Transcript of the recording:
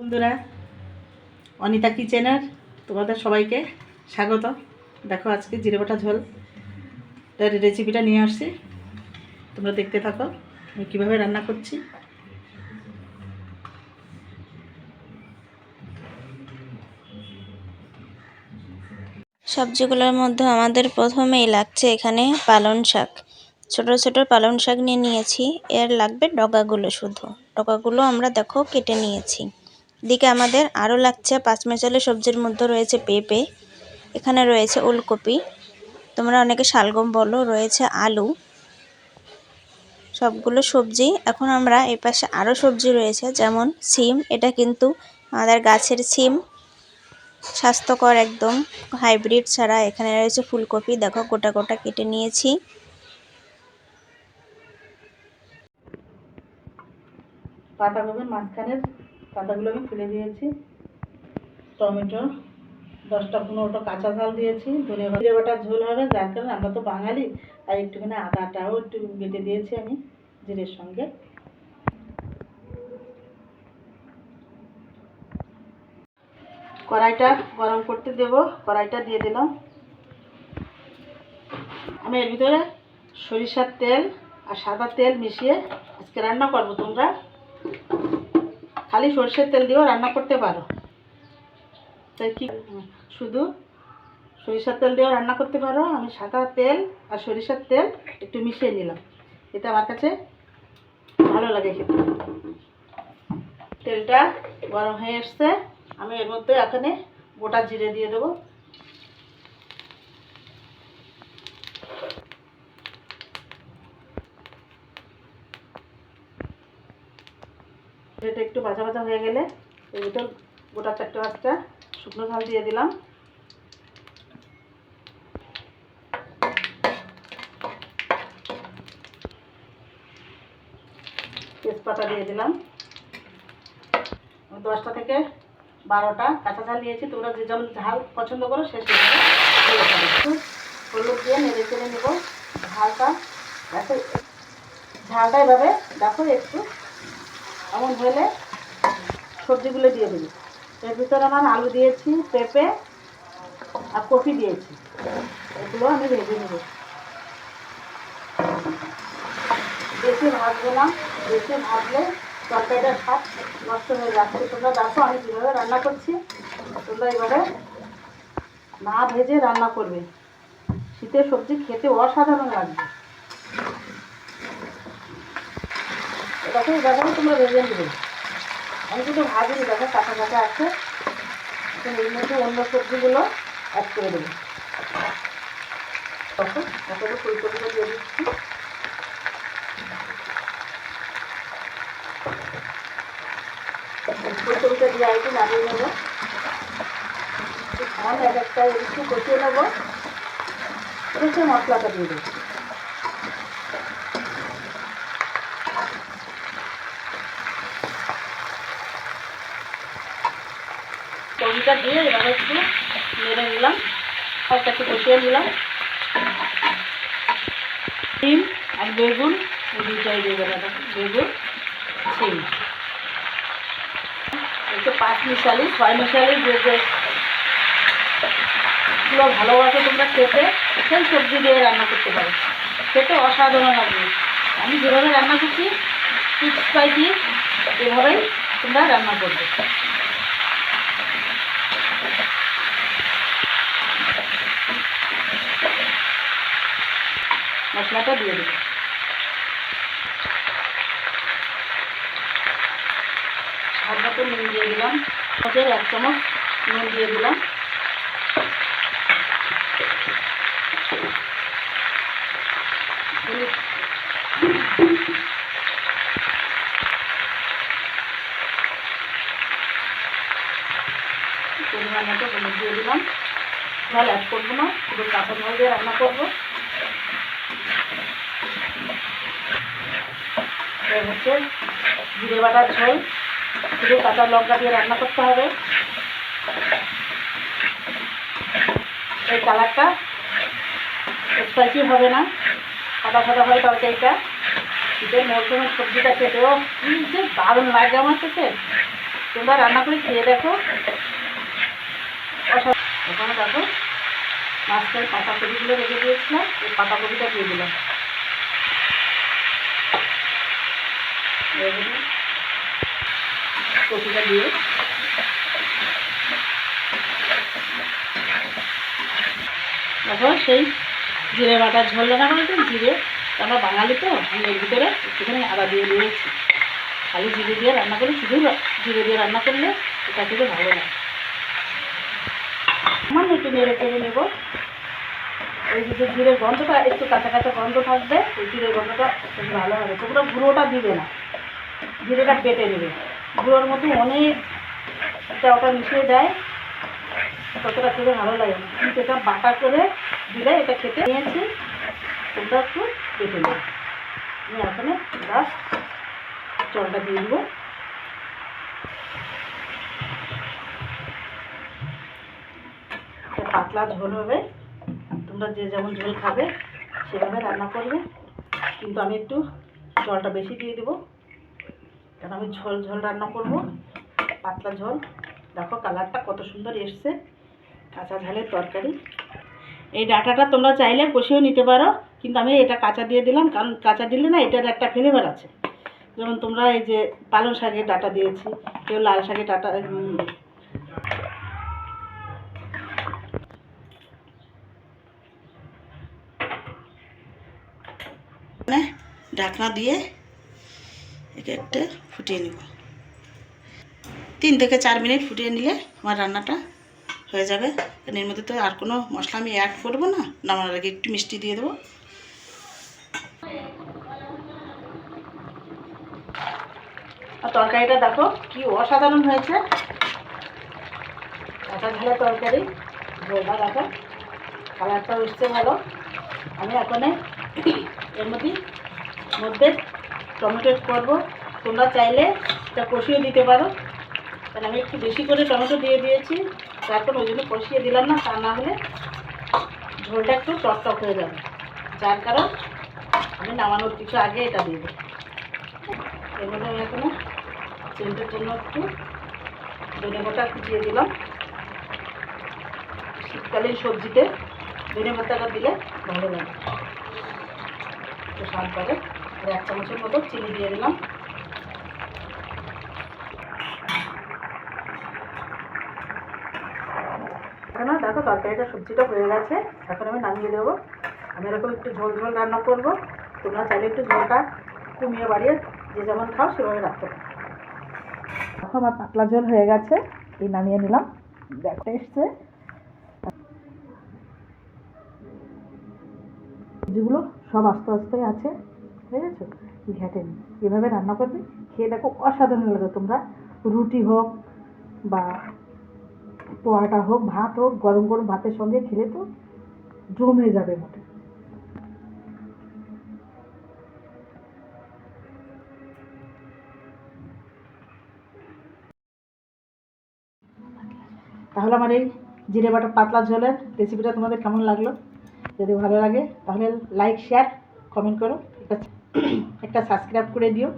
বন্ধুরা, অনিতা কিচেনের তোমাদের সবাইকে স্বাগত। দেখো আজকে জিরে বাটা ঝোল তার রেসিপিটা নিয়ে আসছি, তোমরা দেখতে থাকো আমি কীভাবে রান্না করছি। সবজিগুলোর মধ্যে আমাদের প্রথমেই লাগছে এখানে পালং শাক। ছোট ছোট পালং শাক নিয়েছি। এর লাগবে ডগাগুলো, শুধু ডগাগুলো আমরা দেখো কেটে নিয়েছি। এদিকে আমাদের আরও লাগছে পাঁচমিশালি সবজির মধ্যে রয়েছে পেঁপে, এখানে রয়েছে ওলকপি, তোমরা অনেকে শালগম বলো, রয়েছে আলু, সবগুলো সবজি। এখন আমরা এই পাশে আরও সবজি রয়েছে, যেমন সিম। এটা কিন্তু আমাদের গাছের সিম, স্বাস্থ্যকর একদম, হাইব্রিড ছাড়া। এখানে রয়েছে ফুলকপি, দেখো গোটা গোটা কেটে নিয়েছি। পাতাকপির মাঝখানের পাতাগুলো আমি ফেলে দিয়েছি। টমেটো 10-15টা কাঁচা ঝাল দিয়েছি। ধনিয়া জিরে বাটা ঝোল হবে, যার কারণে আমরা তো বাঙালি, আর একটুখানি আদাটাও একটু বেটে দিয়েছি আমি জিরের সঙ্গে। কড়াইটা গরম করতে দেব, কড়াইটা দিয়ে দিলাম। আমি এর ভিতরে সরিষার তেল আর সাদা তেল মিশিয়ে আজকে রান্না করব। তোমরা খালি সরষের তেল দিয়েও রান্না করতে পারো, তাই কি শুধু সরিষার তেল দিয়েও রান্না করতে পারো। আমি সাদা তেল আর সরিষার তেল একটু মিশিয়ে নিলাম, এটা আমার কাছে ভালো লাগে খেতে। তেলটা গরম হয়ে এসছে, আমি এর মধ্যে এখানে গোটা জিরে দিয়ে দেবো। এটা একটু ভাজা ভাজা হয়ে গেলে এর ভিতর গোটা 4-5টা শুকনো ঝাল দিয়ে দিলাম। তেজপাতা দিয়ে দিলাম। 10টা থেকে 12টা কাঁচা ঝাল দিয়েছি, তোমরা যে যেমন ঝাল পছন্দ করো সে একটু হলুদ দিয়ে নেড়ে চেড়ে নেবো। ঝালটা দেখো, ঝালটা এভাবে দেখো একটু এমন হলে সবজিগুলো দিয়ে দেবো। এর ভিতরে আমার আলু দিয়েছি, পেঁপে আর কপি দিয়েছি, এগুলো আমি ভেজে নেব। বেশি ভাজবো না, বেশি ভাজলে তরকারিটার স্বাদ নষ্ট হয়ে যাচ্ছে। তোমরা দেখো আমি কীভাবে রান্না করছি, তোমরা এভাবে না ভেজে রান্না করবে, শীতের সবজি খেতে অসাধারণ লাগবে। এটাকে এভাবে তোমরা ভেজে নেবে। আমি কিন্তু ভাজিনি, দেখো কাঁচা কাঁচা আছে। এখন এর মধ্যে অন্য সবজিগুলো অ্যাড করে দেবো। তখন তারপরে ফুলকপিটা দিয়ে দিচ্ছি। ফুলকপিটা দিয়ে একটু নাড়িয়ে নেবো। সামান্য এক একটা একটু কষিয়ে নেবো, কষে মশলাটা দিয়ে দেবো। কপিটা দিয়ে এভাবে একটু নেড়ে নিলাম, একটা একটু কষিয়ে নিলাম। সিম আর বেগুন দুইটাই দিয়ে দেবো, বেগুন সিম একটু 5 মিশালি 6 মিশালি যেগুলো ভালোবাসো তোমরা খেতে, সেই সবজি দিয়ে রান্না করতে পারো, খেতে অসাধারণ লাগবে। আমি যেভাবে রান্না করছি টিপস বাই টিপস এভাবেই তোমরা রান্না করবে। মশলাটা দিয়ে দেবো। স্বাদ মতো নুন দিয়ে দিলাম, 1 চামচ নুন দিয়ে দিলাম। পরিমাণ মতো হলুদ দিয়ে দিলাম। ঝাল অ্যাড করবো না, শুধু কাঁচা ঝাল দিয়ে রান্না করবো। হচ্ছে জিরে বাটার ঝোল, শুধু কাঁচা লঙ্কা দিয়ে রান্না করতে হবে। এই কালারটা স্পাইসি হবে না, সাদা সাদা হয় তরকারিটা। শীতের মৌসুমের সবজিটা খেতেও যে দারুণ লাগে আমার কাছে। তোমরা রান্না করে খেয়ে দেখো। ওখানে দেখো মাছটার পাতাকপিগুলো রেখে দিয়েছিলাম, এই পাতাকপিটা দিয়ে দিলাম। কপিটা দিয়ে দেখো সেই জিরে বাটার ঝোল রান্না বলতে জিরে, আমরা বাঙালি তো আমি এর ভিতরে একটুখানি আদা দিয়ে দিয়েছি। খালি জিরে দিয়ে রান্না করি, শুধু জিরে দিয়ে রান্না করলে এটা খেতে ভালো লাগে। আমার একটু নেড়ে চেড়ে নেবো। এই যে জিরের গন্ধটা একটু কাঁচা কাঁচা গন্ধ থাকবে, ওই জিরের গন্ধটা একটু ভালো হবে। তোমরা গুঁড়োটা দিবে না, জিরেটা বেটে নেবে। গুঁড়োর মধ্যে অনেক ওটা মিশিয়ে দেয়, ততটা খেতে ভালো লাগে না। কিন্তু এটা বাটা করে দিলে এটা খেতে নিয়েছি। তোমরা একটু বেটে নেবে। আমি এখানে জাস্ট জলটা দিয়ে দেবো। পাতলা ঝোল হবে, তোমরা যে যেমন ঝোল খাবে সেভাবে রান্না করবে। কিন্তু আমি একটু জলটা বেশি দিয়ে দেবো, কারণ আমি ঝোল ঝোল রান্না করব, পাতলা ঝোল। দেখো কালারটা কত সুন্দর এসছে, কাঁচা ঝালের তরকারি। এই ডাঁটাটা তোমরা চাইলে কষিয়েও নিতে পারো, কিন্তু আমি এটা কাঁচা দিয়ে দিলাম, কারণ কাঁচা দিলে না এটার একটা ফ্লেভার আছে। যেমন তোমরা এই যে পালং শাকের ডাঁটা দিয়েছি, কেউ লাল শাকের ডাঁটা। ঢাকনা দিয়ে একে একটা ফুটিয়ে নেব। 3 থেকে 4 মিনিট ফুটিয়ে নিলে আমার রান্নাটা হয়ে যাবে। কারণ এর মধ্যে তো আর কোনো মশলা আমি অ্যাড করবো না। নামানোর আগে একটু মিষ্টি দিয়ে দেবো। আর তরকারিটা দেখো কি অসাধারণ হয়েছে, কাঁচা ঝালের তরকারি। ঝোলটা দেখো, কালারটাও এসছে ভালো। আমি এখন এর মধ্যে টমেটো করবো। তোমরা চাইলে এটা কষিয়ে দিতে পারো, কারণ আমি একটু বেশি করে টমেটো দিয়ে দিয়েছি, এখন ওই জন্য কষিয়ে দিলাম না। তা না হলে ঝোলটা একটু টকটক হয়ে যাবে, যার কারণ আমি নামানোর কিছু আগে এটা দিয়ে দেবো। এর মধ্যে আমি এখন সেন্টের জন্য একটু ধনে পাতা কুচিয়ে দিলাম। শীতকালীন সবজিতে ধনে পাতাটা দিলে ভালো লাগে, একটু স্বাদ বাড়ে। আর 1 চামচের মতো চিনি দিয়ে দিলাম। এখন দেখো তরকারিটা সবজিটা হয়ে গেছে, এখন আমি নামিয়ে দেবো। আমি এরকম একটু ঝোল ঝোল রান্না করবো। তোমরা চাইলে একটু ঝোলটা কমিয়ে বাড়িয়ে যে যেমন খাও সেভাবে রাখতে পারো। দেখো আমার পাতলা ঝোল হয়ে গেছে, এই নামিয়ে নিলাম। দেখো এসছে, যেগুলো সব আস্তে আস্তে আছে, ঠিক আছে, ঘেটে নি। এভাবে রান্না করবে, খেয়ে দেখো অসাধারণ লাগে। তোমরা রুটি হোক বা পোয়াটা হোক, ভাত হোক, গরম গরম ভাতের সঙ্গে খেলে তো জমে যাবে মোটে। তাহলে আমার এই জিরে বাটা পাতলা ঝোলের রেসিপিটা তোমাদের কেমন লাগলো? যদি ভালো লাগে তাহলে লাইক, শেয়ার, কমেন্ট করো। একটা সাবস্ক্রাইব করে দিও।